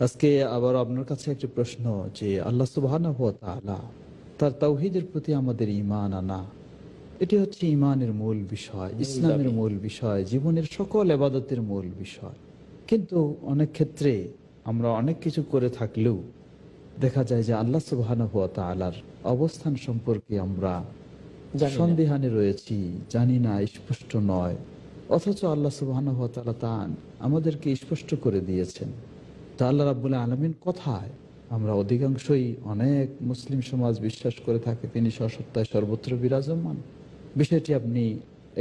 আজকে আবার আপনার কাছে একটা প্রশ্ন, যে আল্লাহ সুবহানাহু ওয়া তাআলা তার তাওহীদের প্রতি আমাদের ঈমান আনা, এটি হচ্ছে ঈমানের মূল বিষয়, মূল ইসলামের দাবি। মূল বিষয়, জীবনের সকল ইবাদতের মূল বিষয়। কিন্তু অনেক ক্ষেত্রে আমরা অনেক কিছু করে থাকলেও দেখা যায় যে আল্লাহ সুবহানাহু ওয়া তাআলার অবস্থান সম্পর্কে আমরা জানি না। সন্দিহানে রয়েছি, জানি না, স্পষ্ট নয়। অথচ আল্লাহ সুবহানাহু ওয়া তাআলা তা আমাদেরকে স্পষ্ট করে দিয়েছেন। তা আল্লাহ রাব্বুল আলামিন কোথায়? আমরা অধিকাংশই, অনেক মুসলিম সমাজ বিশ্বাস করে থাকে তিনি সসত্তায় সর্বত্র বিরাজমান। বিষয়টি আপনি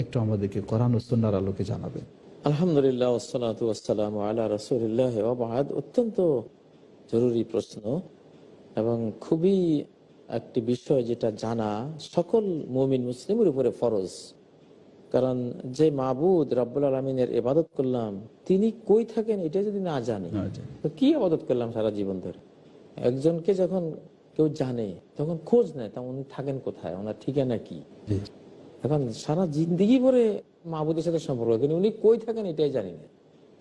একটু আমাদেরকে কোরআন ও সুন্নাহর আলোকে জানাবেন। আলহামদুলিল্লাহ ওয়াসসালাতু ওয়াসসালামু আলা রাসূলিল্লাহ ওয়া বা'দ। অত্যন্ত জরুরি প্রশ্ন এবং খুবই একটি বিষয় যেটা জানা সকল মুমিন মুসলিমের উপরে ফরজ। কারণ যে মাবুদ রব্বুল আলামিনের ইবাদত করলাম তিনি কই থাকেন এটা যদি না জানি তো কি ইবাদত করলাম সারা জীবন ধরে। একজনকে যখন কেউ জানে তখন খোঁজ নেয় তা উনি থাকেন কোথায়, ওনার ঠিকানা কি। জি। এখন সারা জিন্দেগি ভরে মাহবুদের সাথে সম্পর্ক কিন্তু উনি কই থাকেন এটাই জানি না।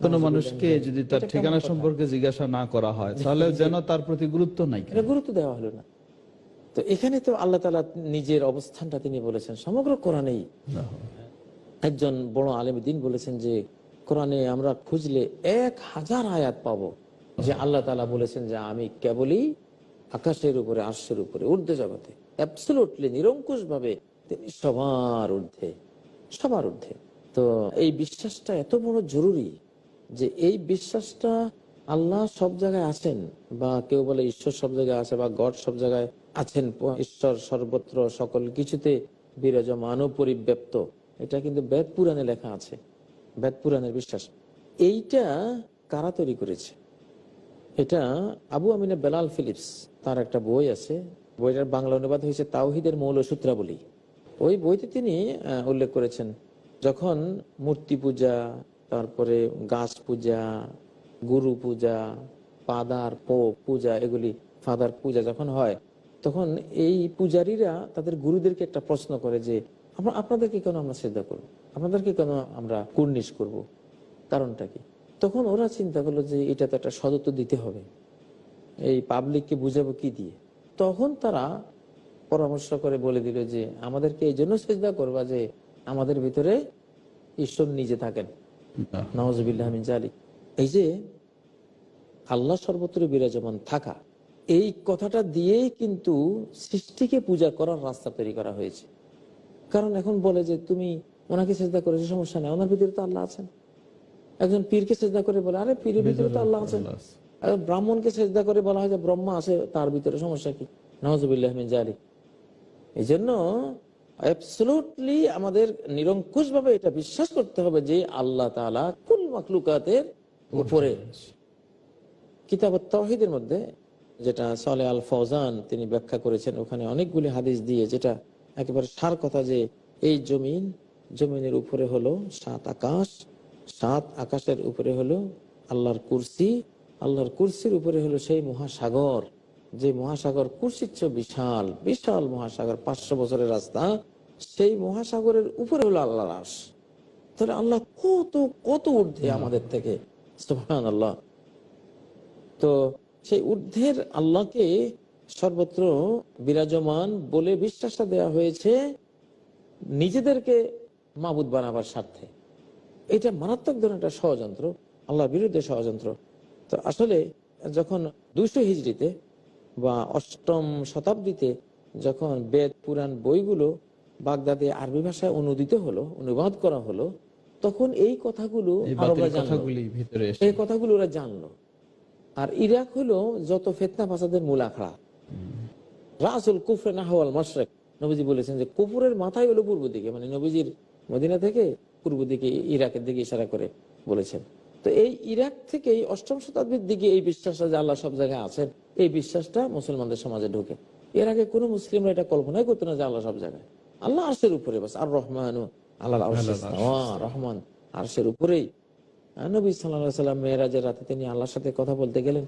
কোন নাউজুবিল্লাহ মিন মানুষকে যালিক। যদি তার এটা কেমন ঠিকানা কথা? সম্পর্কে জিজ্ঞাসা না করা হয়, তাহলে যেন তার প্রতি গুরুত্ব নাই। এটা গুরুত্ব দেওয়া হলো না। তো এখানে তো আল্লাহ তাআলা নিজের অবস্থানটা তিনি বলেছেন সমগ্র কোরআনেই। একজন বড় আলেম দ্বীন বলেছেন যে কোরআনে আমরা খুঁজলে 1000 আয়াত পাবো যে আল্লাহ তাআলা বলেছেন যে আমি কেবলই আকাশের উপরে, আরশের উপরে, ঊর্ধ্ব জগতে, অ্যাবসলিউটলি নিরঙ্কুশ ভাবে তিনি সবার ঊর্ধ্বে, সবার ঊর্ধ্বে। তো এই বিশ্বাসটা এত বড় জরুরি যে এই বিশ্বাসটা আল্লাহ সব জায়গায় আছেন, বা কেউ বলে ঈশ্বর সব জায়গায় আছে, বা গড সব জায়গায় আছেন, ঈশ্বর সর্বত্র সকল কিছুতে বিরাজমান ও পরিব্যাপ্ত, এটা কিন্তু বেদ পুরাণে লেখা আছে, বেদ পুরাণের বিশ্বাস। এইটা কারা তৈরি করেছে? এটা আবু আমিনা বেলাল ফিলিপস, তার একটা বই আছে, বইটার বাংলা অনুবাদ হয়েছে তাওহীদের মৌল সূত্রাবলী। ওই বইতে তিনি উল্লেখ করেছেন যখন মূর্তি পূজা, তারপরে গাছ পূজা, গুরু পূজা, পাদার পূজা, এগুলি ফাদার পূজা যখন হয় তখন এই পূজারীরা তাদের গুরুদেরকে একটা প্রশ্ন করে যে আমরা আপনাদেরকে কেন আমরা শ্রদ্ধা করবো, আপনাদেরকে কেন আমরা কুর্নিশ করব, কারণটা কি? তখন ওরা চিন্তা করলো যে এটা তো একটা সদুত্তর দিতে হবে, এই পাবলিককে বুঝাবো কি দিয়ে। তখন তারা পরামর্শ করে বলে দিল যে আমাদেরকে এই জন্য সিজদা করবা যে আমাদের ভিতরে ঈশ্বর নিজে থাকেন। নাউজুবিল্লাহ মিন যালিক। এই যে আল্লাহ সর্বত্র বিরাজমান থাকা, এই কথাটা দিয়েই কিন্তু সৃষ্টিকে পূজা করার রাস্তা তৈরি করা হয়েছে। কারণ এখন বলে যে তুমি ওনাকে সিজদা করেছো, সমস্যা নেই, ওনার ভিতরে তো আল্লাহ আছেন। একজন পীরকে সিজদা করে বলে আরে পীরের ভিতরে তো আল্লাহ আছেন। আর ব্রাহ্মণকে সিজদা করে বলা হয় যে ব্রহ্মা আছে তার ভিতরে, সমস্যা কি? নাউজুবিল্লাহ মিন যালিক। এই জন্য অ্যাবসলিউটলি আমাদের নিরঙ্কুশ ভাবে এটা বিশ্বাস করতে হবে যে আল্লাহ তাআলা কুল মাখলুকাতের উপরে। কিতাব তাওহীদের মধ্যে যেটা সালেহ আল ফওজান তিনি ব্যাখ্যা করেছেন, ওখানে অনেকগুলি হাদিস দিয়ে যেটা একেবারে সার কথা যে এই জমিনের উপরে হলো 7 আকাশ, 7 আকাশের উপরে হলো আল্লাহর কুরসি, আল্লাহর কুরসির উপরে হলো সেই মহাসাগর, যে মহাসাগর কুরসির চেয়ে বিশাল, বিশাল মহাসাগর, 500 বছরের রাস্তা, সেই মহাসাগরের উপরে হলো আল্লাহর আরশ। তাহলে আল্লাহ কত কত ঊর্ধ্বে আমাদের থেকে, সুবহানাল্লাহ। তো সেই ঊর্ধ্বের আল্লাহকে সর্বত্র বিরাজমান বলে বিশ্বাসটা দেওয়া হয়েছে নিজেদেরকে মাবুদ বানাবার স্বার্থে। এটা মারাত্মক ধরনের একটা ষড়যন্ত্র, আল্লাহর বিরুদ্ধে ষড়যন্ত্র। তো আসলে যখন 200 হিজরিতে বা 8ম শতাব্দীতে যখন বেদ পুরাণ বইগুলো বাগদাদে আরবি ভাষায় অনুদিত হলো, অনুবাদ করা হলো, তখন এই কথাগুলো আরবরা জানলো, এই কথাগুলো ওরা জানলো। আর ইরাক হলো যত ফিতনা ফাসাদের মূল আখড়া, রাসুল কুফরে নাহওয়াল মাশরিক। নবীজি বলেছেন যে কুফরের মাথায় হলো পূর্ব দিকে, মানে নবীজির মদিনা থেকে পূর্ব দিকে ইরাকের দিকে ইশারা করে বলেছেন। তো এই ইরাক থেকেই 8ম শতাব্দীর দিকে এই বিশ্বাসটা যে আল্লাহ সব জায়গায় আছেন, এই বিশ্বাসটা মুসলমানদের সমাজে ঢোকে। এর আগে কোনো মুসলিমরা এটা কল্পনাই করতো না যে আল্লাহ সব জায়গায়। আল্লাহ আরশের উপরে, বাস আর রহমান আল্লাহ রহমান আরশের উপরেই। নবী সাল্লাল্লাহু আলাইহি ওয়াসাল্লাম মেরাজের রাতে তিনি আল্লাহর সাথে কথা বলতে গেলেন,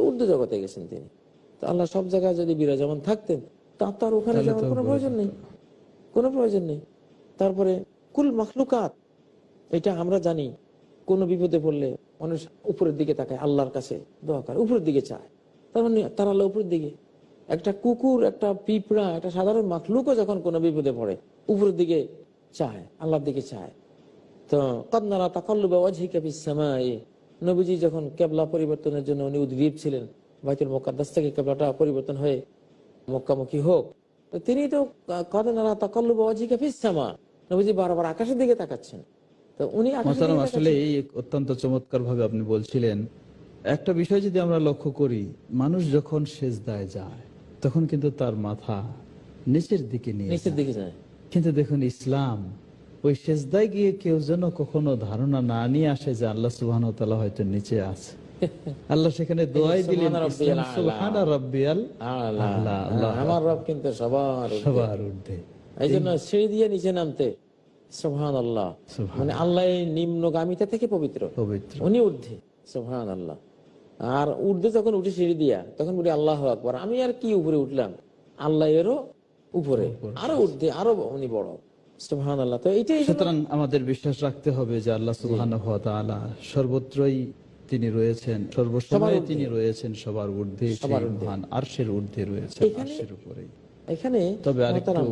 ঊর্ধ্ব জগতে গেছেন তিনি। তো আল্লাহ সব জায়গায় যদি বিরাজমান থাকতেন তার ওখানে যাওয়ার কোনো প্রয়োজন নেই, কোনো প্রয়োজন নেই। তারপরে কুল মাখলুকাত, এটা আমরা জানি কোনো বিপদে পড়লে মানুষ উপরের দিকে তাকায়, আল্লাহর কাছে দোয়া করে, উপরের দিকে চায়, তার মানে তার আল্লাহ উপরের দিকে। একটা কুকুর, একটা পিঁপড়া, একটা সাধারণ মাখলুকও যখন কোনো বিপদে পড়ে উপরের দিকে চায়, আল্লাহর দিকে চায়। তো কদনারা তাকাল্লুবা ওয়াজহিকা ফিস সামায়ে, নবীজি যখন কেবলা পরিবর্তনের জন্য উনি উদ্গ্রীব ছিলেন, বাইতুল মুকাদ্দাস থেকে কেবলাটা পরিবর্তন হয়ে মক্কামুখী হোক, তো তিনি তো কদনারা তাকাল্লুবা ওয়াজহিকা ফিস সামা, নবীজি বারবার আকাশের দিকে তাকাচ্ছেন। তো উনি আকাশের মোহতারাম, দিকে আসলে তাকাচ্ছেন। এই অত্যন্ত চমৎকার ভাবে আপনি বলছিলেন। একটা বিষয় যদি আমরা লক্ষ্য করি, মানুষ যখন সেজদায় যায় তখন কিন্তু তার মাথা নিচের দিকে নিয়ে নিচের যায়। দিকে যায়। কিন্তু দেখুন, ইসলাম ওই সেজদায় গিয়ে কেউ যেন কখনো ধারণা না নিয়ে আসে যে আল্লাহ সুবহানাহু ওয়া তাআলা হয়তো নিচে আছে। আল্লাহ সেখানে দোয়াই দিলেন, সুবহানা রাব্বিয়াল আ'লা। সুবহানা রাব্বিয়াল আ'লা। আ'লা, আল্লাহ আমার রব কিন্তু সবার ঊর্ধ্বে। সবার ঊর্ধ্বে। এই জন্য সিঁড়ি দিয়ে নিচে নামতে সুবহানাল্লাহ, মানে আল্লাহ এই নিম্নগামিতা থেকে পবিত্র, পবিত্র। উনি ঊর্ধ্বে, সুবহানাল্লাহ। আর ঊর্ধ্বে যখন উঠি সিঁড়ি দিয়া, তখন বলি আল্লাহু আকবার, আমি আর কি উপরে উঠলাম, আল্লাহ এরও উপরে, আরো ঊর্ধ্বে, আরো উনি বড়, সুবহানাল্লাহ। তো এইটাই সুতরাং আমাদের বিশ্বাস রাখতে হবে যে আল্লাহ সুবহানাহু ওয়া তাআলা সর্বত্রই তিনি রয়েছেন, সর্বসময়ে তিনি রয়েছেন সবার ঊর্ধ্বে, সেই মহান আরশের ঊর্ধ্বে রয়েছেন, আরশের উপরেই। এখানে তবে আরেকটু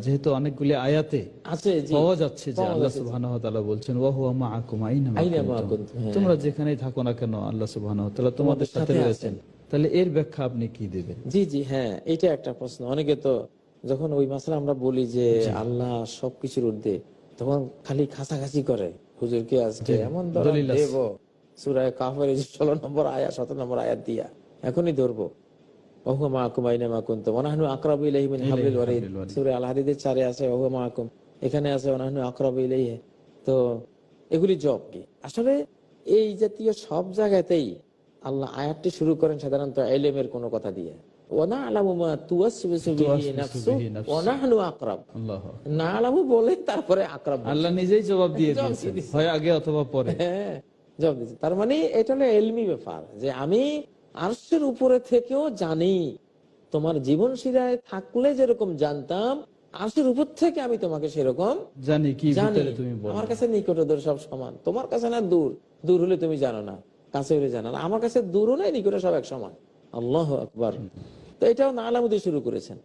যেহেতু অনেকগুলি আয়াতে আছে পাওয়া যাচ্ছে যে আল্লাহ সুবহানাহু ওয়া তাআলা বলছেন ওয়া হুয়া মাআকুম আইনামা কুনতুম, তোমরা যেখানেই থাকো না কেন আল্লাহ সুবহানাহু ওয়া তাআলা তোমাদের সাথে রয়েছেন। তাহলে এর ব্যাখ্যা আপনি কি দিবেন? জি জি, হ্যাঁ, এটা একটা প্রশ্ন। অনেকে তো যখন ওই মাসলা আমরা বলি যে আল্লাহ সবকিছুর ঊর্ধ্বে, তখন খালি খাসাখাসি করে, হুজুরকে আজকে এমন দলিল আছে। দেব সূরা কাহফের 16 নম্বর আয়াত 17 নম্বর আয়াত দিয়া এখনই ধরবো, ওয়া হুয়া মাআকুম আইনামা কুনতুম ওয়া নাহনু আকরাবু ইলাইহি মিন হাবলিল ওয়ারিদ, সূরা আল হাদীদের 4 আছে ওয়া হুয়া মাআকুম, এখানে আছে ওয়া নাহনু আকরাবু ইলাইহি। তো এগুলি জব কি? আসলে এই জাতীয় সব জায়গাতেই আল্লাহ আয়াতটি শুরু করেন সাধারণত ইলমের কোনো কথা দিয়ে, ওয়া না'লামু মা তুওয়াসওয়িসু বিহি নাফসু ওয়া নাহনু আকরাব, আল্লাহু না'লামু বলে তারপরে আকরাব, আল্লাহ নিজেই জবাব দিয়ে দিয়েছেন, হয় আগে অথবা পরে। হ্যাঁ, জবাব দিয়েছে। তার মানে এটা হলো ইলমি ব্যাপার, যে আমি আরশের উপরে থেকেও জানি, তোমার জীবন শিরায় থাকলে যেরকম জানতাম, আরশের উপর থেকে আমি তোমাকে সেরকম জানি কি জানি। ভিতরে তুমি বলো। আমার কাছে নিকট দূর সব সমান, তোমার কাছে না দূর, দূর হলে তুমি জানো না, কাছে হলে জানো না, আমার কাছে দূরও নাই নিকটে সব এক সমান। আল্লাহু আকবার। তো এটাও না'লামু দিয়ে শুরু করেছেন।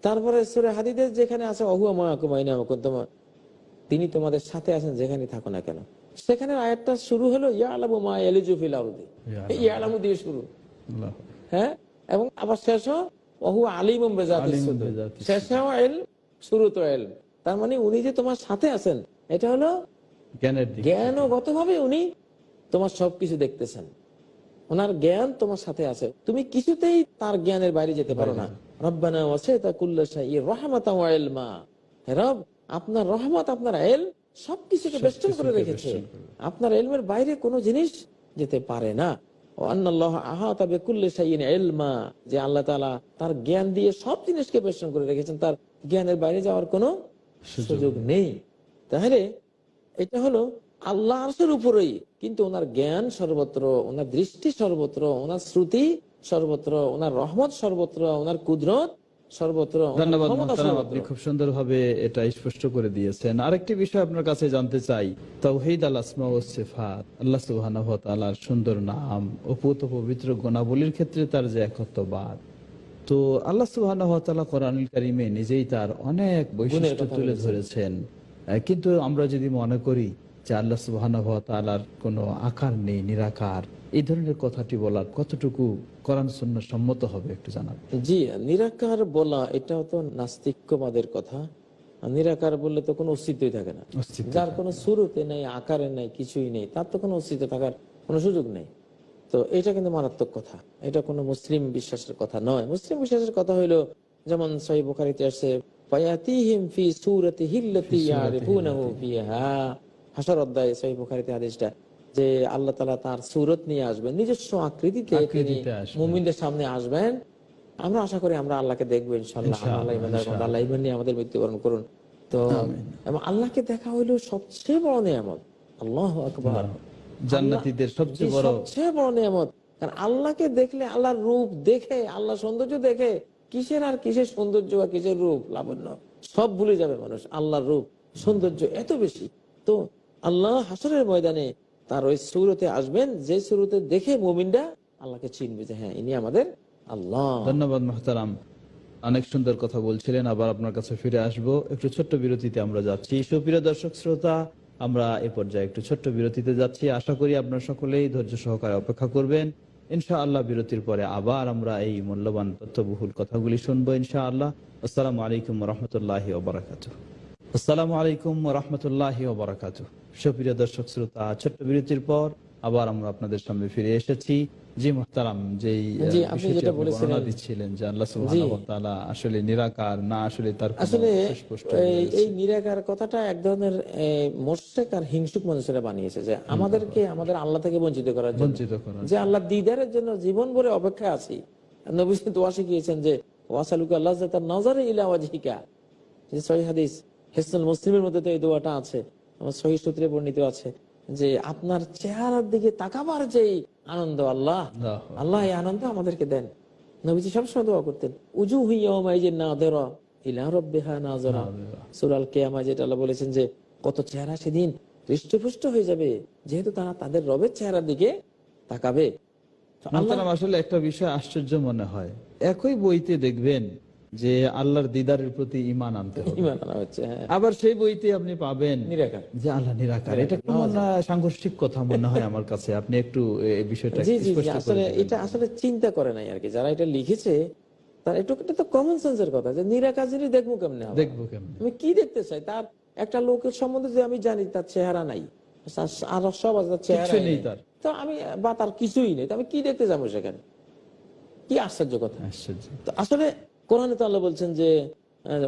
তারপরে সূরা হাদীদের যেখানে আছে ওয়া হুয়া মাআকুম আইনামা কুনতুম, তিনি তোমাদের সাথে আছেন যেখানে থাকো না কেন, সেখানে আয়াতটা শুরু হলো ইয়ালামু মা ইয়ালিজু ফিল আরদি, ইয়ালামু দিয়ে শুরু, আল্লাহ। হ্যাঁ, এবং আবার শেষও ওয়া হুয়া আলিমুম বিযাতিস সুদূর, শেষেও ইলম, শুরুতেও ইলম। তার মানে উনি যে তোমার সাথে আছেন, এটা হলো জ্ঞানের দিক। জ্ঞানগতভাবে উনি তোমার সবকিছু দেখতেছেন, ওনার জ্ঞান তোমার সাথে আছে, তুমি কিছুতেই তার জ্ঞানের বাইরে যেতে পারো না। রব্বানা ওয়াসি'তা কুল্লা শাইইন রাহমাতাও ওয়া ইলমা, হে রব, আপনার রহমত, আপনার ইলম সবকিছুকে বেষ্টন করে রেখেছে, আপনার ইলমের বাইরে কোনো জিনিস যেতে পারে না। ওয়া আন্নাল্লাহা আহাতা বিকুল্লি শাইইন ইলমা, যে আল্লাহ তাআলা তার জ্ঞান দিয়ে সব জিনিসকে বেষ্টন করে রেখেছেন, তার জ্ঞানের বাইরে যাওয়ার কোনো সুযোগ নেই। তাহলে এটা হলো আল্লাহ আরশের উপরেই, কিন্তু ওনার জ্ঞান সর্বত্র, ওনার দৃষ্টি সর্বত্র, ওনার শ্রুতি সর্বত্র, ওনার রহমত সর্বত্র, ওনার কুদরত সর্বত্র। ধন্যবাদ মুহতারাম, আপনি খুব সুন্দরভাবে এটা স্পষ্ট করে দিয়েছেন। আরেকটি বিষয় আপনার কাছে জানতে চাই, তাওহীদ আল আসমা ওয়াস সিফাত, আল্লাহ সুবহানাহু ওয়া তাআলার সুন্দর নাম, অপূত পবিত্র গুণাবলীর ক্ষেত্রে তার যে একত্ববাদ। তো আল্লাহ সুবহানাহু ওয়া তাআলা কোরআনুল কারীমে নিজেই তার অনেক বৈশিষ্ট্য তুলে ধরেছেন, কিন্তু আমরা যদি মনে করি যে আল্লাহ সুবহানাহু ওয়া তাআলার কোনো আকার নেই, নিরাকার, এই ধরনের কথাটি বলার কতটুকু কোরআন সুন্নাহ সম্মত হবে একটু জানাবেন? জি, নিরাকার বলা এটাও তো নাস্তিক্যবাদের কথা। নিরাকার বললে তো কোনো অস্তিত্বই থাকে না, যার কোনো শুরুতে নেই, আকারে নেই, কিছুই নেই, তার তো কোনো অস্তিত্ব থাকার কোনো সুযোগ নেই। তো এটা কিন্তু মারাত্মক কথা, এটা কোনো মুসলিম বিশ্বাসের কথা নয়। মুসলিম বিশ্বাসের কথা হইলো, যেমন সহিহ বুখারীতে আসে, ফায়াতিহিম ফি সূরাতিহিল্লাতী ইয়ারিফুনাহু ফিহা, হাসর অধ্যায়ে সহিহ বুখারীতে হাদিসটা, যে আল্লাহ তাআলা তার সূরত নিয়ে আসবেন, নিজস্ব আকৃতিতে তিনি মুমিনদের সামনে আসবেন। আমরা আশা করি আমরা আল্লাহকে দেখবো ইনশাআল্লাহ। আল্লাহ ঈমান নিয়ে আমাদের মৃত্যুবরণ করুন। তো এবং আল্লাহকে দেখা হইলো সবচেয়ে বড় নিয়ামত। আল্লাহু আকবার। জান্নাতীদের সবচেয়ে বড় নিয়ামত। কারণ আল্লাহকে দেখলে, আল্লাহর রূপ দেখে, আল্লাহ সৌন্দর্য দেখে, কিসের আর কিসের সৌন্দর্য আর কিসের রূপ লাবণ্য সব ভুলে যাবে মানুষ। আল্লাহর রূপ সৌন্দর্য এত বেশি। তো আল্লাহ হাসরের ময়দানে তার ওই সূরতে আসবেন, যে সূরতে দেখে মুমিনরা আল্লাহকে চিনবে যে হ্যাঁ ইনি আমাদের আল্লাহ। ধন্যবাদ মুহতারাম, অনেক সুন্দর কথা বলছিলেন। আবার আপনার কাছে ফিরে আসব, একটু ছোট্ট বিরতিতে আমরা যাচ্ছি। সুপ্রিয় দর্শক শ্রোতা, আমরা এ পর্যায়ে একটু ছোট্ট বিরতিতে যাচ্ছি। আশা করি আপনারা সকলেই ধৈর্য সহকারে অপেক্ষা করবেন। ইনশাআল্লাহ বিরতির পরে আবার আমরা এই মূল্যবান তথ্যবহুল কথাগুলি শুনবো ইনশাআল্লাহ। আসসালামু আলাইকুম রহমতুল্লাহি ওবরাকাতুহ। আসসালামু আলাইকুম রহমতুল্লাহি ওবরাকাতুহ। সুপ্রিয় দর্শক শ্রোতা, ছোট্ট বিরতির পর আবার আমরা আপনাদের সামনে ফিরে এসেছি। জি মুহতারাম, যেই জি, আপনি বিষয়টি যেটা আপনি বলেছিলেন বর্ণনা দিচ্ছিলেন যে আল্লাহ সুবহানাহু ওয়া তাআলা আসলে নিরাকার না, আসলে তার কোনো আসলে সুস্পষ্ট এই নিরাকার কথাটা এক ধরনের মোশরিক আর হিংসুক মানুষেরা বানিয়েছে, যে আমাদেরকে আমাদের আল্লাহ থেকে বঞ্চিত করার জন্য, বঞ্চিত করা। যে আল্লাহ দিদারের জন্য জীবন ভরে অপেক্ষা আছি। নবী দোয়া শিখিয়েছেন যে ওয়াসালুকা লাযযাতান নাযারি ইলা ওয়াজহিকা, যে সহিহ হাদিস হিসনুল মুসলিমের মধ্যে তো এই দোয়াটা আছে, আমার সহিহ সূত্রে বর্ণিত আছে, যে আপনার চেহারার দিকে তাকাবার যেই আনন্দ আল্লাহ, আল্লাহ এই আনন্দ আমাদেরকে দেন। নবীজি সবসময় দোয়া করতেন উজুহু ইয়াওমাইজিন নাযিরা ইলা রাব্বিহা নাযিরা। সূরা আল কিয়ামা যেটা আল্লাহ বলেছেন যে কত চেহারা সেদিন হৃষ্টপুষ্ট হয়ে যাবে, যেহেতু তারা তাদের রবের চেহারার দিকে তাকাবে। তো আল্লাহ মুহতারাম, আসলে একটা বিষয় আশ্চর্য মনে হয়, একই বইতে দেখবেন যে আল্লাহর দিদারের প্রতি ঈমান আনতে হবে, ঈমান আনা হচ্ছে, হ্যাঁ, আবার সেই বইতে আপনি পাবেন নিরাকার। যে আল্লাহ নিরাকার। এটা কেমন সাংঘর্ষিক কথা মনে হয় আমার কাছে। আপনি একটু এই বিষয়টা জি জি জি, স্পষ্ট করে আসলে দিবেন। এটা আসলে চিন্তা করে নাই আর কি যারা এটা লিখেছে, তার একটু এটা তো কমন সেন্সের কথা, যে নিরাকার জিনিস দেখবো কেমনে হবে? দেখবো কেমন? আমি কি দেখতে চাই? তার একটা লোকের সম্বন্ধে যে আমি জানি তার চেহারা নাই, আর সব আছে তার চেহারা কিচ্ছু নেই নেই, তার। তো আমি বা তার কিছুই নেই, তো আমি কি দেখতে যাবো সেখানে? কি আশ্চর্য কথা! আশ্চর্য। তো আসলে কোরআনে তো আল্লাহ বলছেন যে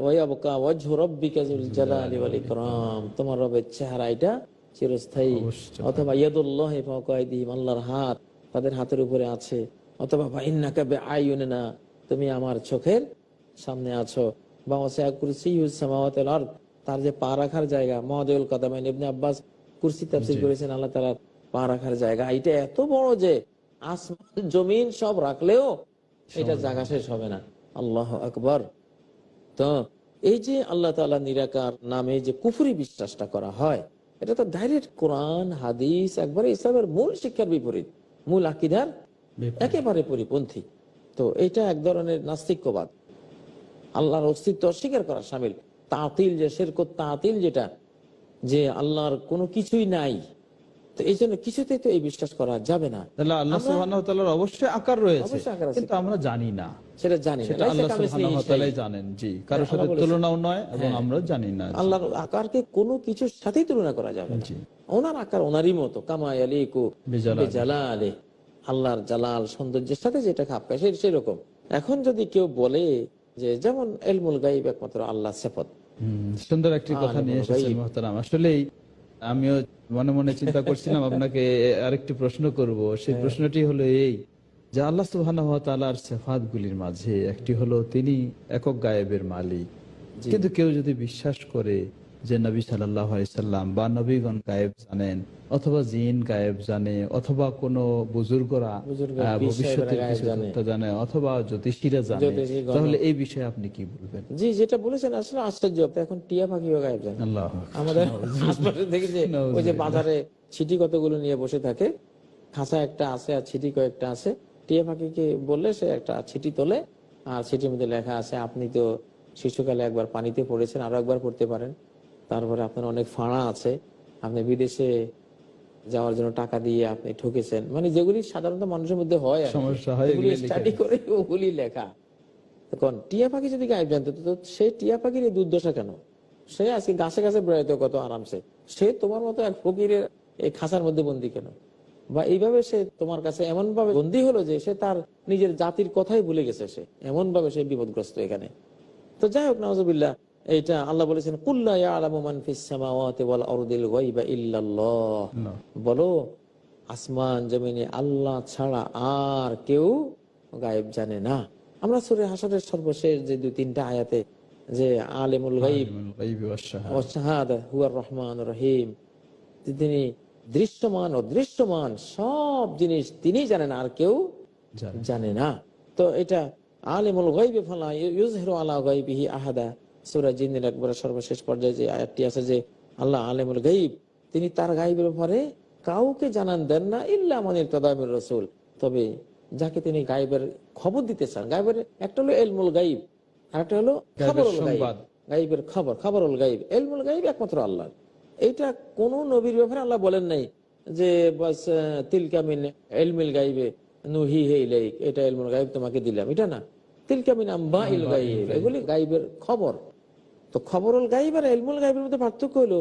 ওয়ায়াবকা ওয়াজহু রাব্বিকা যুল জালালি ওয়াল ইকরাম, তোমার রবের চেহারা এটা চিরস্থায়ী। অবশ্যই। অথবা ইয়াদুল্লাহি ফাওকা আইদিহিম, আল্লাহর হাত তাদের হাতের উপরে আছে। অথবা ফাইন্নাকা বিআইয়ুনিনা, তুমি আমার চোখের সামনে আছো। বা ওয়াসি'a কুরসিয়্যুস সামাওয়াতি ওয়াল আরদ, তার যে পা রাখার জায়গা, মাওদিউল কাদামাইন, ইবনে আব্বাস কুরসি তাফসীর করেছেন আল্লাহ তাআলার পা রাখার জায়গা এটা এত বড় যে আসমান জমিন সব রাখলেও এটা জায়গা শেষ হবে না। আল্লাহু আকবার। তো এই যে আল্লাহ তাআলা নিরাকার নামে যে কুফরি বিশ্বাসটা করা হয়, এটা তো ডাইরেক্ট কোরআন হাদিস একবারে ইসলামের মূল শিক্ষার বিপরীত, মূল আকীদার একেবারে পরিপন্থী। তো এটা এক ধরনের নাস্তিক্যবাদ, আল্লাহর অস্তিত্ব অস্বীকার করা শামিল। তাতিল, যে শিরক তাতিল, যেটা যে আল্লাহর কোনো কিছুই নাই, তো এই জন্য কিছুতেই তো এই বিশ্বাস করা যাবে না। তাহলে আল্লাহ আমরা সুবহানাহু ওয়া তাআলার অবশ্যই আকার রয়েছে, অবশ্যই আকার আছে, কিন্তু আমরা জানি না। সেটা জানি না। সেটা আল্লাহ সুবহানাহু ওয়া তাআলাই জানেন। জি, কারোর সাথে তুলনাও নয় এবং আমরা জানি না। আল্লাহর আকারকে কোনো কিছুর সাথেই তুলনা করা যাবে না। জি। ওনার আকার ওনারই মতো, কামা ইয়ালিকু বিজালালিহি, আল্লাহর জালাল সৌন্দর্যের সাথে যেটা খাপ খায় সেরকম। এখন যদি কেউ বলে যে যেমন ইলমুল গায়ব একমাত্র আল্লাহর সিফাত, সুন্দর একটি কথা নিয়ে এসেছেন মুহতারাম। আসলেই আমিও মনে মনে চিন্তা করছিলাম আপনাকে আরেকটি প্রশ্ন করব। সেই প্রশ্নটি হলো এই যে আল্লাহ সুবহানাহু ওয়া তাআলার সিফাতগুলির মাঝে একটি হলো তিনি একক গায়েবের মালিক, কিন্তু কেউ যদি বিশ্বাস করে যে নবী সাল্লাল্লাহু আলাইহি সাল্লাম বা নবীগণ গায়েব জানেন, অথবা জিন গায়েব জানে, অথবা কোনো বুজুর্গরা ভবিষ্যতের কিছু তথ্য জানে, অথবা জ্যোতিষীরা জানে, তাহলে এই বিষয়ে আপনি কি বলবেন? জি, যেটা বলেছেন আসলে আশ্চর্য। এখন টিয়া পাখিও গায়েব জানে। আল্লাহ আমাদের আশপাশে দেখি যে ওই যে বাজারে ছিটি কতগুলো নিয়ে বসে থাকে, খাঁচা একটা আছে আর ছিটি কয়েকটা আছে। টিয়া পাখিকে বললে সে একটা ছিটি তোলে, আর ছিটির মধ্যে লেখা আছে আপনি তো শিশুকালে একবার পানিতে পড়েছেন, আরো একবার পড়তে পারেন। তারপরে আপনার অনেক ফাঁড়া আছে, আপনি বিদেশে যাওয়ার জন্য টাকা দিয়ে আপনি ঠকেছেন, মানে যেগুলি সাধারণত মানুষের মধ্যে হয় সমস্যা হয়, স্টাডি করে ওগুলি লেখা। এখন টিয়া পাখি যদি গায়েব জানতো, তো সেই টিয়া পাখির এই দুর্দশা কেন? সে আজকে গাছে গাছে বেড়াইতো কত আরামসে, সে তোমার মতো এক ফকিরের এই খাঁচার মধ্যে বন্দি কেন? বা এইভাবে সে তোমার কাছে এমন ভাবে বন্দি হলো যে সে তার নিজের জাতির কথাই ভুলে গেছে, সে এমন ভাবে সে বিপদগ্রস্ত এখানে। তো যাই হোক, নাউজুবিল্লাহ, এইটা আল্লাহ বলেছেন কুল্লা ইয়ালামু মান ফিস সামাওয়াতি ওয়াল আরদিল গায়বা ইল্লাল্লাহ, বলো আসমান জমিনে আল্লাহ ছাড়া আর কেউ গায়েব জানে না। আমরা সূরা হাসরের সর্বশেষ যে 2-3টা আয়াতে যে আলিমুল গায়ব ওয়াশ শাহাদা হুয়ার রহমানুর রহিম, তিনি দৃশ্যমান অদৃশ্যমান সব জিনিস তিনি জানেন, আর কেউ জানে না। তো এটা আলিমুল গায়বি ফালা ইউযহিরু আলা গায়বিহি আহাদা, সূরা জিনের একবার সর্বশেষ পর্যায়ে যে আয়াতটি আছে যে আল্লাহ আলিমুল গায়ব, তিনি তার গায়বের ব্যাপারে কাউকে জানান দেন না ইল্লা মানির তাদামির রসুল, তবে যাকে তিনি গায়েবের খবর দিতে চান। গায়েবের একটা হলো এলমুল গাইব, আর একটা হলো খবরুল গাইব। গাইবের খবর, খবরুল গাইব, এলমুল গাইব একমাত্র আল্লাহ। এইটা কোন নবীর ব্যাপারে আল্লাহ বলেন নাই যে বাস তিলকা মিন এলমিল গাইবে নুহি হে ইলাইক, এটা এলমুল গাইব তোমাকে দিলাম, এটা না। তিলকা মিন আম্বাইল গাইব, এগুলি গাইবের খবর। তো খবরুল গাইব আর এলমুল গাইবের মধ্যে পার্থক্য হলো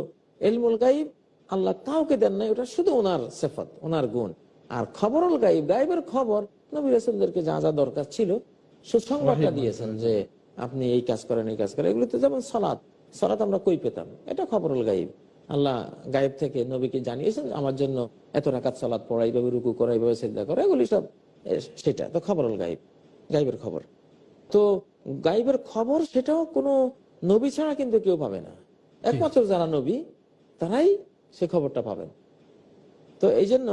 এলমুল গাইব আল্লাহ কাউকে দেন নাই, ওটা শুধু ওনার সিফাত, ওনার গুণ। আর খবরুল গাইব, গাইবের খবর নবী রাসূলদেরকে যা যা দরকার ছিল সুসংবাদটা দিয়েছেন যে আপনি এই কাজ করেন, এই কাজ করেন। এগুলো তো যেমন সালাত, সালাত আমরা কই পেতাম, এটা খবরুল গাইব। আল্লাহ গায়েব থেকে নবীকে জানিয়েছেন আমার জন্য এত রাকাত সালাত পড়া, এইভাবে রুকু করা, এইভাবে সিজদা করা, এগুলি সব সেটা তো খবরুল গাইব, গাইবের খবর। তো গাইবের খবর সেটাও কোনো নবী ছাড়া কিন্তু কেউ পাবে না, একমাত্র যারা নবী তারাই সে খবরটা পাবেন। তো এই জন্য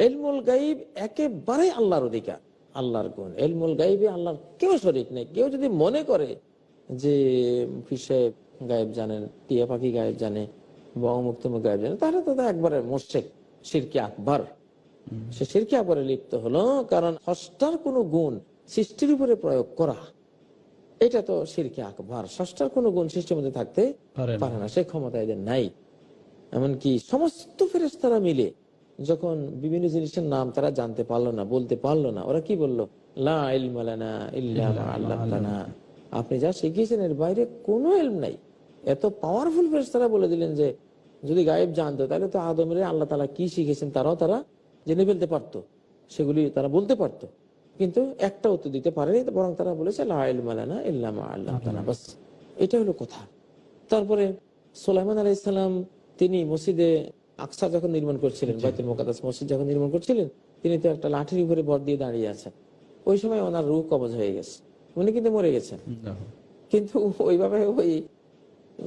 এলমুল গাইব একেবারে আল্লাহর অধিকার, আল্লাহর গুণ। এলমুল গাইবে আল্লাহর কেউ শরীক নেই। কেউ যদি মনে করে যে ফিসে গায়েব জানেন, টিয়া পাখি গায়েব জানে বা অমুক তমুক গায়েব জানে, তাহলে তো একবারে মুশরিক, শিরকে আকবার। সে শিরকে আকবারে লিপ্ত হলো, কারণ ষষ্ঠার কোনো গুণ সৃষ্টির উপরে প্রয়োগ করা, এটা তো শিরকে আকবার। ষষ্ঠার কোনো গুণ সৃষ্টির মধ্যে থাকতে পারে না, সে ক্ষমতা এদের নাই। এমনকি সমস্ত ফেরেশতারা মিলে যখন বিভিন্ন জিনিসের নাম তারা জানতে পারলো না, বলতে পারলো না, ওরা কি বললো? লা ইলমা লানা ইল্লা মা আল্লামতানা, আপনি যা শিখিয়েছেন এর বাইরে কোনো ইলম নাই। এত পাওয়ারফুল ফেরেশতারা বলে দিলেন যে যদি গায়েব জানতো তাহলে তো আদমের আল্লাহ তাআলা কি শিখেছেন তারাও তারা জেনে ফেলতে পারতো, সেগুলি তারা বলতে পারতো। কিন্তু একটা উত্তর দিতে পারেনি, বরং তারা বলেছে লা ইলমা লানা ইল্লা মা আল্লামতানা, বাস এটা হলো কথা। তারপরে সুলাইমান আলাইহিস সালাম তিনি মসজিদে আকসা যখন নির্মাণ করছিলেন, বাইতুল মুকাদ্দাস মসজিদ যখন নির্মাণ করছিলেন, তিনি তো একটা লাঠির উপরে ভর দিয়ে দাঁড়িয়ে আছেন। ওই সময় ওনার রূহ কবজ হয়ে গেছে, উনি কিন্তু মরে গেছেন, কিন্তু ওইভাবে ওই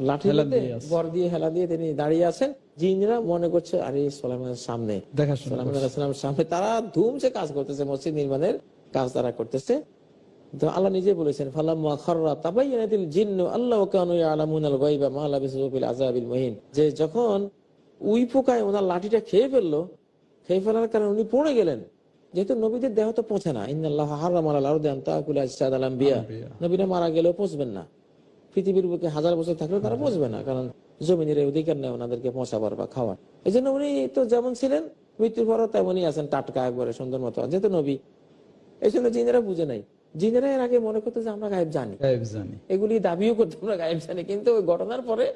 লাঠির মধ্যে ভর দিয়ে হেলা দিয়ে তিনি দাঁড়িয়ে আছেন। জিনরা মনে করছে আরে সুলাইমানের সামনে, সুলাইমান আলাইহিস সালামের সামনে তারা ধুমসে কাজ করতেছে, মসজিদ নির্মাণের কাজ তারা করতেছে। তো আল্লাহ নিজে বলেছেন ফালাম্মা খাররা তাবায়্যানাতিল জিন্নু আল্লাহু কানু ইয়ালামুনাল গায়বা মা লাবিসু ফিল আযাবিল মুহিন, যে যখন উই পোকায় ওনার লাঠিটা খেয়ে ফেললো, খেয়ে ফেলার কারণে উনি পড়ে গেলেন। যেহেতু নবীদের দেহ তো পচে না, ইন্নাল্লাহা হারামা আলাল আরদি আন তাকুলা আজসাদাল আম্বিয়া, নবীরা মারা গেলেও পচবেন না, পৃথিবীর বুকে 1000 বছর থাকলেও তারা পচবে না, কারণ জমিনের অধিকার নেই ওনাদেরকে পচাবার বা খাওয়ার। এই জন্য উনি তো যেমন ছিলেন মৃত্যুর পরও তেমনই আছেন, টাটকা একবারে সুন্দর মতো, যেহেতু নবী। এই জন্য জিনেরা বুঝে নাই, জিনেরা এর আগে মনে করতো যে আমরা গায়েব জানি, এগুলি দাবিও করতো আমরা গায়েব জানি, কিন্তু ওই ঘটনার পরে